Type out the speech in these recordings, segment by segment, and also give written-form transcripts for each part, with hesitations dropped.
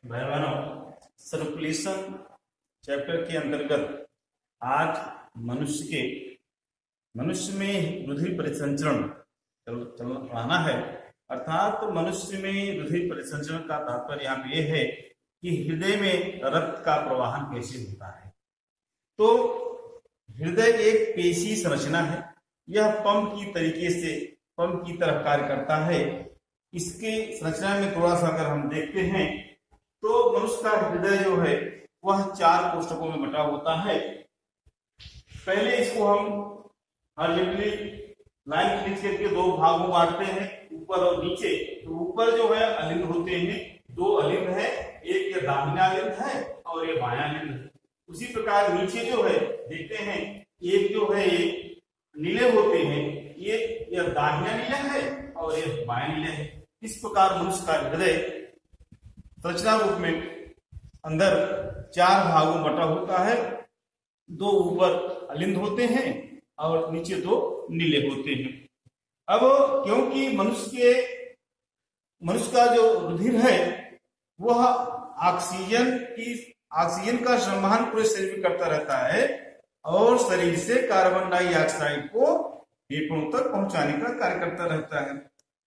भाई बहनों, circulation chapter के अंतर्गत आज मनुष्य में रुधिर परिसंचरण चल रहना है। अर्थात मनुष्य में रुधिर परिसंचरण का तात्पर्य यहाँ पे यह है कि हृदय में रक्त का प्रवाहन कैसे होता है। तो हृदय एक पेशी संरचना है। यह पंप की तरीके से पंप की तरह कार्य करता है। इसके संरचना में थोड़ा सा अगर हम देखते हैं तो मनुष्य का हृदय जो है वह 4 कोष्ठकों में बटा होता है। पहले इसको हम हॉरिजॉन्टली लाइन खींच करके 2 भागों में बांटते हैं, ऊपर और नीचे। तो ऊपर जो है अलिंद होते हैं, 2 अलिंद है, एक ये दाहिना अलिंद है और ये बायां अलिंद है। उसी प्रकार नीचे जो है देखते हैं, एक जो है ये नीले होते हैं, ये दाहिना नीला है और ये बायां नीला है। इस प्रकार मनुष्य का हृदय संरचना रूप में अंदर 4 भागों में बटा होता है। 2 ऊपर अलिंद होते हैं और नीचे 2 नीले होते हैं। अब क्योंकि मनुष्य का जो रुधिर है वह ऑक्सीजन का संवहन पूरे शरीर में करता रहता है और शरीर से कार्बन डाइऑक्साइड को फेफड़ों तक पहुंचाने का कार्य करता रहता है।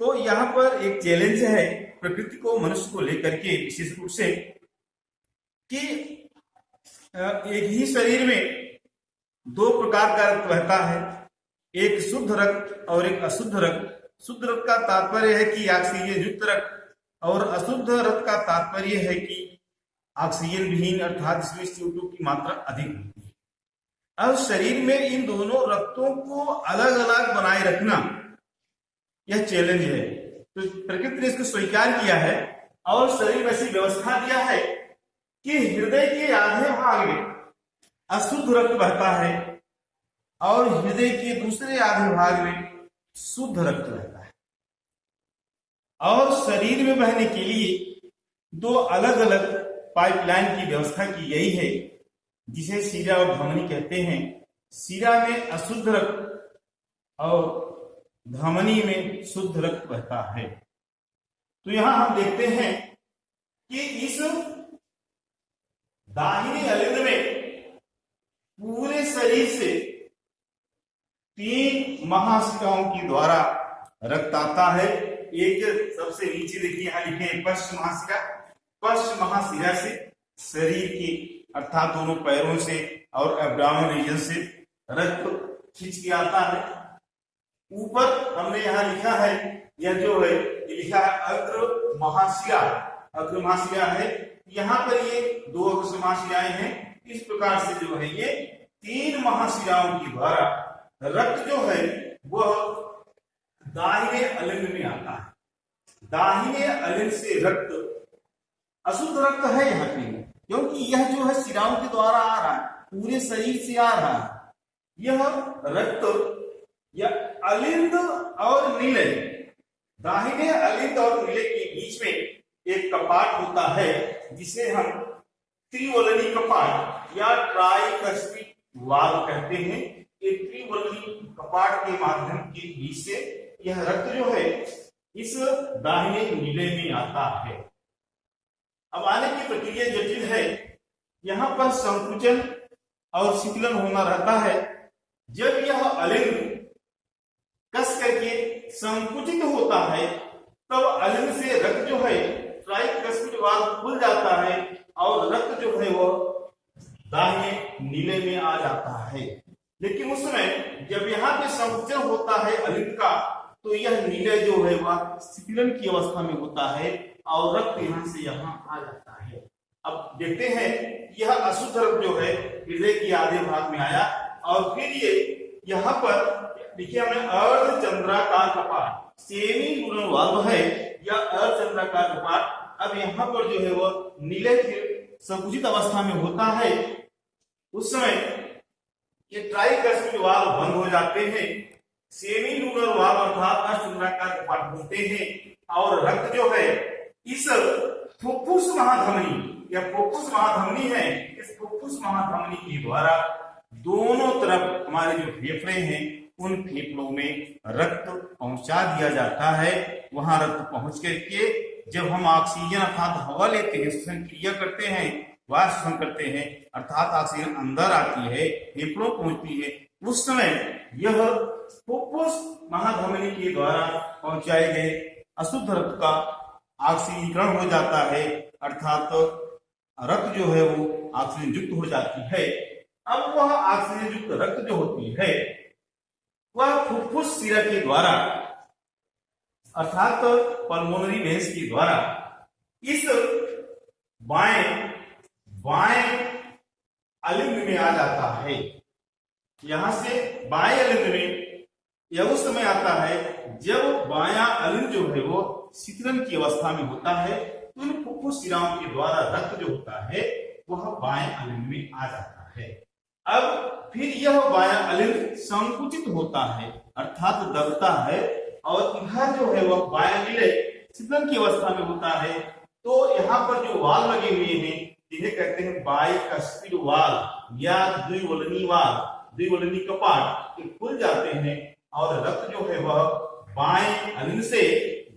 तो यहाँ पर एक चैलेंज है प्रकृति को, मनुष्य को लेकर के विशेष रूप से, कि एक ही शरीर में 2 प्रकार का रक्त बहता है, एक शुद्ध रक्त और एक अशुद्ध रक्त। शुद्ध रक्त का तात्पर्य है कि ऑक्सीजन युक्त रक्त, और अशुद्ध रक्त का तात्पर्य है कि ऑक्सीजन विहीन, अर्थात इसमें CO2 की मात्रा अधिक होती है। अब शरीर में इन दोनों रक्तों को अलग अलग बनाए रखना यह चैलेंज है। तो प्रकृति ने इसको स्वीकार किया है और शरीर में ऐसी व्यवस्था दिया है कि हृदय के आधे भाग में अशुद्ध रक्त बहता है और हृदय के दूसरे आधे भाग में शुद्ध रक्त बहता है। और शरीर में बहने के लिए 2 अलग अलग पाइपलाइन की व्यवस्था की गई है, जिसे शिरा और धमनी कहते हैं। शिरा में अशुद्ध रक्त और धमनी में शुद्ध रक्त बहता है। तो यहां हम देखते हैं कि इस दाहिने अलिंद में पूरे शरीर से 3 महाशिराओं के द्वारा रक्त आता है। एक सबसे नीचे देखिए, यहां लिखे हैं पश्च महाशिरा। पश्च महाशिरा से शरीर की, अर्थात दोनों पैरों से और एब्डोमेन रीजन से रक्त खींच के आता है। ऊपर हमने यहाँ लिखा है, यह जो है लिखा है अग्र महाशिरा। अग्र महाशिरा है, यहाँ पर ये 2 अग्र महाशिराएं हैं। इस प्रकार से जो है ये 3 महाशिराओं के द्वारा रक्त जो है वह दाहिने अलिंद में आता है। दाहिने अलिंद से रक्त अशुद्ध रक्त है यहाँ पे, क्योंकि यह जो है शिराओं के द्वारा आ रहा है, पूरे शरीर से आ रहा है। यह रक्त या अलिंद और नीले, दाहिने अलिंद और नीले के बीच में एक कपाट होता है, जिसे हम त्रिवलनी कपाट या ट्राइकस्पिड वाल्व कहते हैं। एक त्रिवलनी कपाट के माध्यम के बीच से यह रक्त जो है इस दाहिने नीले में आता है। अब आने की प्रक्रिया जटिल है। यहाँ पर संकुचन और शीतलन होना रहता है। जब यह अलिंद कस करके संकुचित होता है तब अलिंद से रक्त जो है ट्राइकस्पिड वाल्व खुल जाता है और रक्त जो है वह दाहिने नीले में आ जाता है। लेकिन उस समय जब यहाँ पे संकुचन होता है अलिंद का, तो यह नीले जो है वह शीतलन की अवस्था में होता है और रक्त यहाँ से यहाँ आ जाता है। अब देखते हैं, यह अशुद्ध रक्त जो है हृदय के आधे भाग में आया और फिर ये यहाँ पर देखिए हमने अर्धचंद्राकार कपाट, सेमी लूनर वाल्व है या अर्धचंद्राकार कपाट। अब यहाँ पर जो है वह नीले के संकुचित अवस्था में होता है। उस समय ये ट्राइकस्पिड वाल्व बंद हो जाते हैं। सेमी लूनर वाल्व अर्थात अर्धचंद्राकार कपाट होते हैं और रक्त जो है इस फुफ्फुस महाधमनी या फुफ्फुस महाधमनी है, इस फुफ्फुस महाधमनी के द्वारा दोनों तरफ हमारे जो फेफड़े हैं उन फेफड़ों में रक्त पहुंचा दिया जाता है। वहां रक्त पहुंच करके जब हम ऑक्सीजन अर्थात हवा लेते हैं, श्वसन क्रिया करते हैं, वायु श्वसन करते हैं, अर्थात ऑक्सीजन अंदर आती है, फेफड़ों पहुंचती है, उस समय यह फुफ्फुस महाधमनी के द्वारा पहुंचाए गए अशुद्ध रक्त का ऑक्सीकरण हो जाता है, अर्थात रक्त जो है वो ऑक्सीजन युक्त हो जाती है। अब वह ऑक्सीजन युक्त रक्त जो होती है वह फुफ्फुस शिरा के द्वारा अर्थात पल्मोनरी वेन्स के द्वारा इस बाएं अलिंद में आ जाता है। यहां से बाएं अलिंद में यह उस समय आता है जब बायां अलिंद जो है वो शिथिलन की अवस्था में होता है, तो इन फुफ्फुस शिराओं के द्वारा रक्त जो होता है वह बाएं अलिंद में आ जाता है। अब फिर यह बायां अलिंद संकुचित होता है, अर्थात दबता है, और इधर जो है वह बायां नीले शिथिलन की अवस्था में होता है। तो यहाँ पर जो वाल लगे हुए हैं जिन्हें कहते हैं बाइकस्पिड वाल या द्विवलनी कपाट, ये खुल जाते हैं और रक्त जो है वह बाएं अलिंद से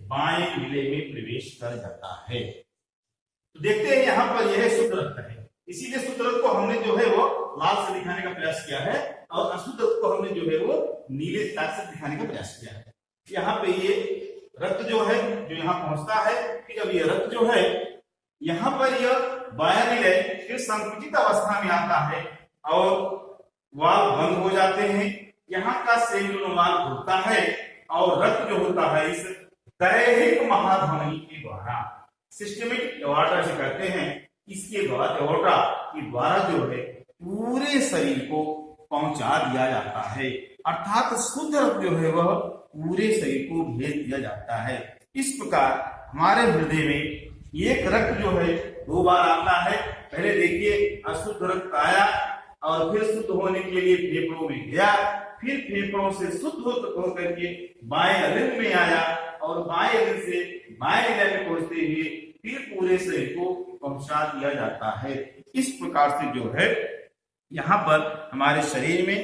बाएं नीले में प्रवेश कर जाता है। तो देखते हैं यहाँ पर यह शुद्ध रक्त है, इसीलिए शुद्ध रक्त को हमने जो है वो लाल से दिखाने का प्रयास किया है और अशुद्ध रक्त को हमने जो है वो नीले दाग से दिखाने का प्रयास किया है। यहाँ पे ये रक्त जो है जो यहाँ पहुंचता है, फिर अब ये रक्त जो है यहाँ पर यह बायां नीले फिर संकुचित अवस्था में आता है और वाल्व बंद हो जाते हैं। यहाँ का सेल्यूलर वाल्व खुलता है और रक्त जो होता है इस दैहिक महाधमनी के द्वारा, सिस्टमेटिक एओर्टा से कहते हैं, इसके द्वारा एओर्टा के द्वारा जो है पूरे शरीर को पहुंचा दिया जाता है, अर्थात शुद्ध रक्त जो है वह पूरे शरीर को भेज दिया जाता है। इस प्रकार हमारे हृदय में एक रक्त जो है दो बार आता है। पहले देखिए अशुद्ध रक्त आया और फिर शुद्ध होने के लिए फेफड़ों में गया, फिर फेफड़ों से शुद्ध होकर के बाएं अलिंद में आया और बाएं अलिंद से बाएं नीले में पहुंचते हुए फिर पूरे शरीर को पहुंचा दिया जाता है। इस प्रकार से जो है यहाँ पर हमारे शरीर में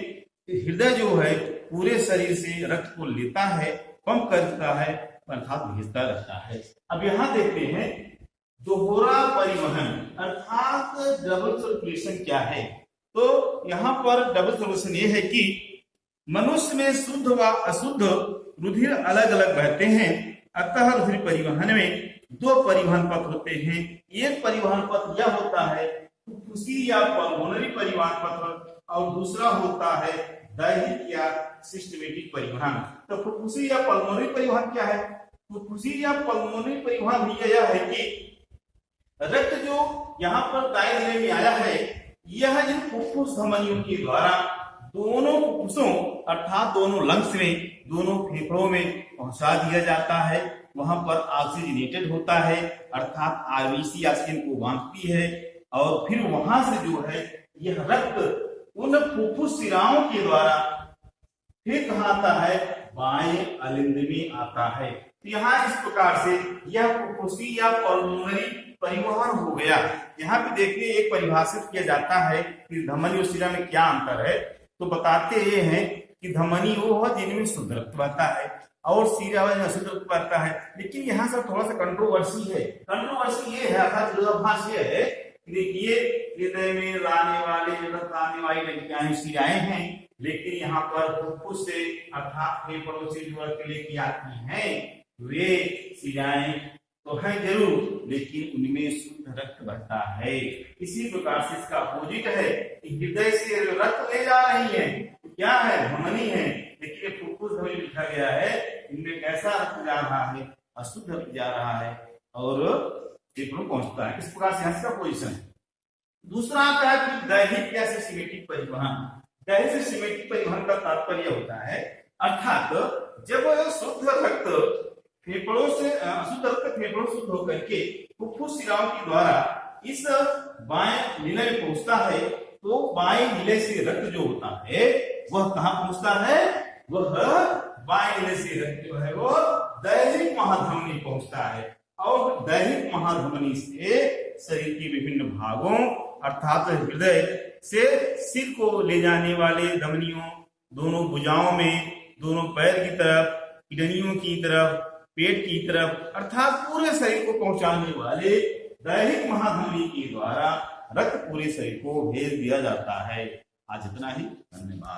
हृदय जो है पूरे शरीर से रक्त को लेता है, पंप करता है, अर्थात भेजता रहता है। अब यहाँ देखते हैं दोहरा परिवहन अर्थात डबल सर्कुलेशन क्या है। तो यहाँ पर डबल सर्कुलेशन ये है कि मनुष्य में शुद्ध व अशुद्ध रुधिर अलग अलग बहते हैं, अतः रुधिर परिवहन में दो परिवहन पथ होते हैं। एक परिवहन पथ यह होता है फुफ्फुसी या पल्मोनरी परिवहन पथ और दूसरा होता है दैहिक या सिस्टमेटिक परिवहन। तो फुफ्फुसी या पल्मोनरी परिवहन क्या है? फुफ्फुसी या पल्मोनरी परिवहन यह है कि रक्त जो यहाँ पर दाएं नीले में आया है यह इन फुफ्फुस धमनियों के द्वारा दोनों फुफ्फुसों अर्थात दोनों लंग्स में, दोनों फेफड़ों में पहुंचा दिया जाता है। वहां पर ऑक्सीजनेटेड होता है, अर्थात आरबीसी ऑक्सीजन को बांधती है और फिर वहां से जो है यह रक्त उन फुफ्फुस शिराओं के द्वारा फिर कहाँ आता है? बाएं अलिंद में आता है। तो यहाँ इस प्रकार से यह फुफ्फुसी या पल्मोनरी परिवहन हो गया। यहाँ पे देखिए एक परिभाषित किया जाता है कि धमनी और शिरा में क्या अंतर है। तो बताते ये हैं कि धमनी वो है जिनमें शुद्ध रक्त बहता है और शिरा में अशुद्ध रक्त बहता है। लेकिन यहाँ से थोड़ा सा कंट्रोवर्सी है। कंट्रोवर्सी ये है अर्थात विरोधाभास ये है, देखिए हृदय में लाने वाले रक्त आने वाली नलिकाएं शिराएं हैं, लेकिन यहाँ पर फुफ्फुस से अर्थात फेफड़ों से जो रक्त लेके आती हैं वे शिराएं तो है जरूर, लेकिन उनमें शुद्ध रक्त बहता है। इसी प्रकार से इसका अपोजिट है कि हृदय से रक्त ले जा रही है क्या है? धमनी है, लेकिन फुफ्फुस धमनी लिखा गया है, इनमें कैसा रक्त जा रहा है? अशुद्ध रक्त जा रहा है और फेफड़ों पहुंचता है। इस प्रकार से इसका पोजीशन है। दूसरा आता है कि दैहिक या सिस्टमेटिक परिवहन। दैहिक से सिस्टमेटिक परिवहन का तात्पर्य होता है अर्थात जब शुद्ध रक्त फेफड़ों से अशुद्ध रक्त फेफड़ों शुद्ध होकर के फुफ्फुस शिराओं के द्वारा इस बाएं नीले में पहुंचता है, तो बाएं नीले से रक्त जो होता है वह कहाँ पहुंचता है? वह बाएं नीले से रक्त जो है वो दैहिक महाधमनी पहुंचता है और दैहिक महाधमनी से शरीर के विभिन्न भागों अर्थात हृदय से सिर को ले जाने वाले धमनियों, दोनों भुजाओं में, दोनों पैर की तरफ, किडनियों की तरफ, पेट की तरफ अर्थात पूरे शरीर को पहुंचाने वाले दैहिक महाधमनी के द्वारा रक्त पूरे शरीर को भेज दिया जाता है। आज इतना ही, धन्यवाद।